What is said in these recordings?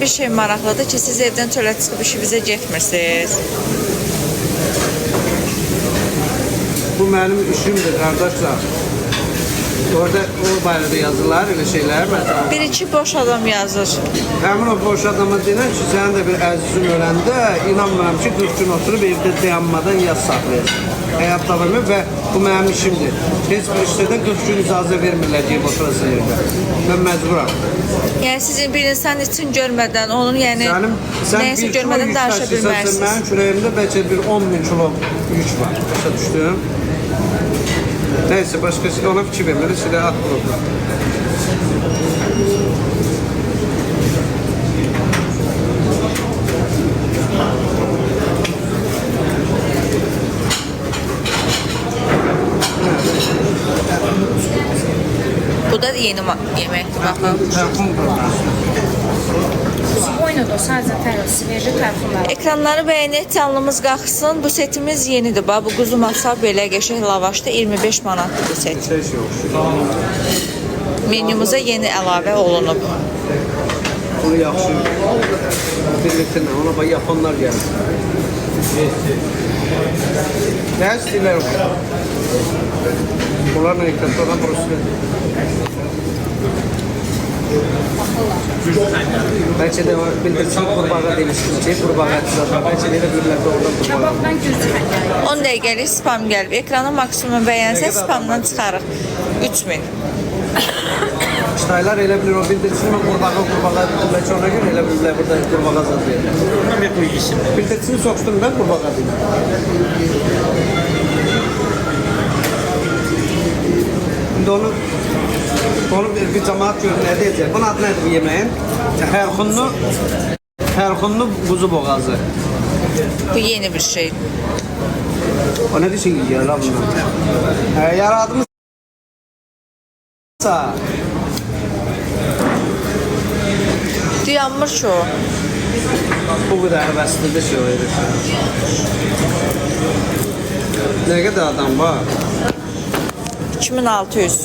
bir şey maraqlıdır ki, siz evdən çölə çıxıb işinizə getmirsiniz. Bu mənim işimdir qardaşlar. Orada o barədə yazılar, elə şeylər məsələn. Bir-iki boş adam yazır. Həmin o boş adama deyirəm ki, sənin də bir əzizin öləndə inanmıram ki, 40 gün oturub evdə dayanmadan yaz saxlayasın. Həyat davamı və bu mənim işimdir. Heç bir işlədən 40 gün icazə vermirlər deyib oturasın yerdə. Mən məcburam. Yəni sizin bir insan için görmədən, onun yəni nəyəsə görmədən danışa bilmərsiniz. Mənim kürəyimdə bəlkə bir 10.000 kilo yük var. Başa düşdüm. Neyse başkası ona fikir vermeli, size at bulur. Bu da yeni yemektir, bakın. Oynadı, sadece terası verir, tərəflər. Ekranları bəyənək, canlımız qalxsın. Bu setimiz yenidir. Bu quzu masa belə qəşəng lavaşda 25 manatdır bu set. Menümüzə yeni əlavə olunub. Bunu yaxşı birlikdə ona bax yapanlar gəlir. Nə istəyirlər o? Bunlarla ekranlardan burası. Bəlkə də bildirsin qurbağa demişsin ki, qurbağa ətizatlar. Bəlkə də bilirlər də oradan qurbağa. Kababdan gözü gəlir. 10 dəqiqəlik spam gəlib. Ekrana maksimum bəyənsə spamdan çıxarıq. 3000. Çaylar elə bilir o bildirsin mi qurbağa bəlkə ona görə elə bilirlər burada qurbağa zad verirlər. Bildirsin soxstum ben qurbağa deyim. İndi onu bir cemaat görür nə deyəcək? Bunun adı nədir bu yeməyin? Xərxunlu quzu boğazı. Bu yeni bir şey. O nə düşün ki, la bundan? Yaradımızsa Dayanmır ki o. bu qədər həvəslidir ki, o edir. Nə qədər adam var? 2600.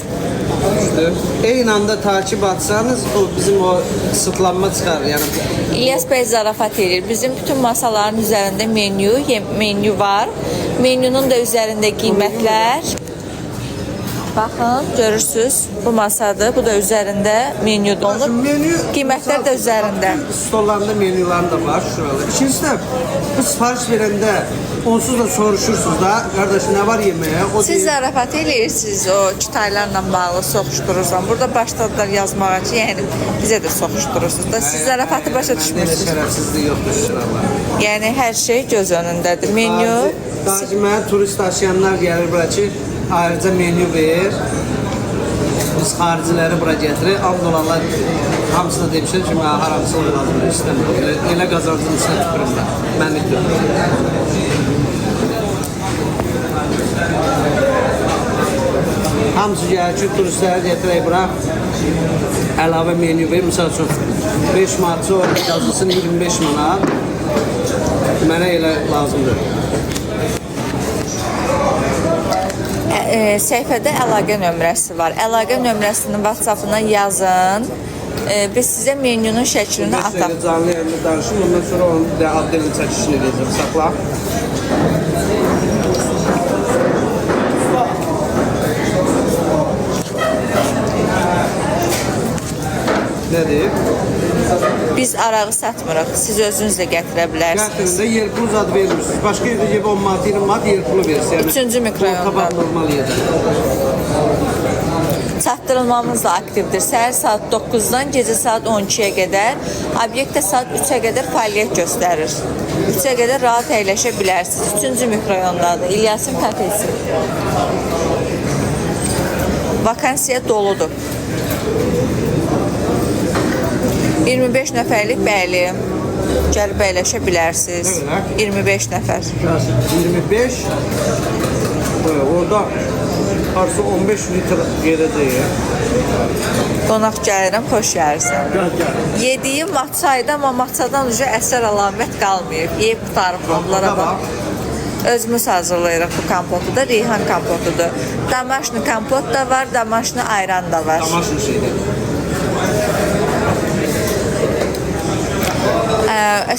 Eyni anda takip atsanız o bizim o sıtlanma çıxar. Yəni İlyas bəy zarafat edir. Bizim bütün masaların üzərində menyu var. Menyunun da üzərində qiymətlər. Baxın, görürsünüz. Bu masadır. Bu da üzərində menyudur. Qiymətlər də üzərində. Stollarında menyular da var şurada. İkincisi də bu sifariş verəndə onsuz da soruşursunuz da, qardaş nə var yeməyə? Siz zarafat edirsiniz o kitaylarla bağlı soxuşdurursan. Burada başladılar yazmağa ki, yəni bizə də soxuşdurursunuz da. Siz zarafatı başa düşmürsünüz. Belə şərəfsizlik yoxdur inşallah. Yəni hər şey göz önündədir. Menyu. Sadəcə mənə turist daşıyanlar gəlir bura ki, ayrıca menyu ver. Biz xariciləri bura gətirir. Abdullalar hamısına demişəm ki, mən haramsız lazım istəmirəm. Elə qazancın içine tüpürüm ben. Mənlikdir. Hamısı gəlir ki, turistləri gətirək bura. Əlavə menyu ver. Misal üçün 5 manatçı o yazılsın 25 manat. Mənə elə lazımdır. Səhifədə əlaqə nömrəsi var. Əlaqə nömrəsinin WhatsApp-ına yazın. Biz sizə menyunun şəklini ataq. Canlı yayında danışın. Ondan sonra onun adlı çəkişini edəcəm. Saxla. Nədir? Biz arağı satmırıq. Siz özünüz də gətirə bilərsiniz. Gətirində yer pulu zad vermirsiniz. Başqa yerdə gibi 10 manat, 20 manat yer pulu verirsiniz. Yəni, 3-cü mikrorayonda. Tabaq normal yerdə. Çatdırılmamız da aktivdir. Səhər saat 9-dan gecə saat 12-yə qədər, obyektdə saat 3-ə qədər fəaliyyət göstərir. 3-ə qədər rahat əyləşə bilərsiniz. 3-cü mikrorayondadır. İlyasın kafesi. Vakansiya doludur. 25 nəfərlik bəli. Gəlib əyləşə bilərsiniz. 25 nəfər. 25 orada artı 15 litre gedəcək. Qonaq gəlirəm, xoş gəlirsən. Yediyim matçaydı, amma matçadan əsər əlamət qalmayıb. Yeyib qutarıb onlara bax. Özümüz hazırlayırıq bu kompotu da, reyhan kompotudur. Damaşlı kompot da var, damaşlı ayran da var. Damaşlı şeydir.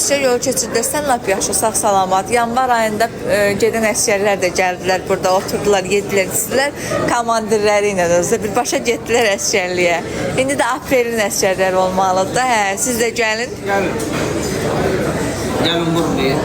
əsgər yolu keçirdəsən lap yaxşı, sağ-salamat. Yanvar ayında gedən əsgərlər də gəldilər burada, oturdular, yedilər, içdilər. Komandirləri ilə də birbaşa getdilər əsgərliyə. İndi də aprelin əsgərləri olmalıdır da. Hə, siz də gəlin. Gəlin. Gəlin buraya.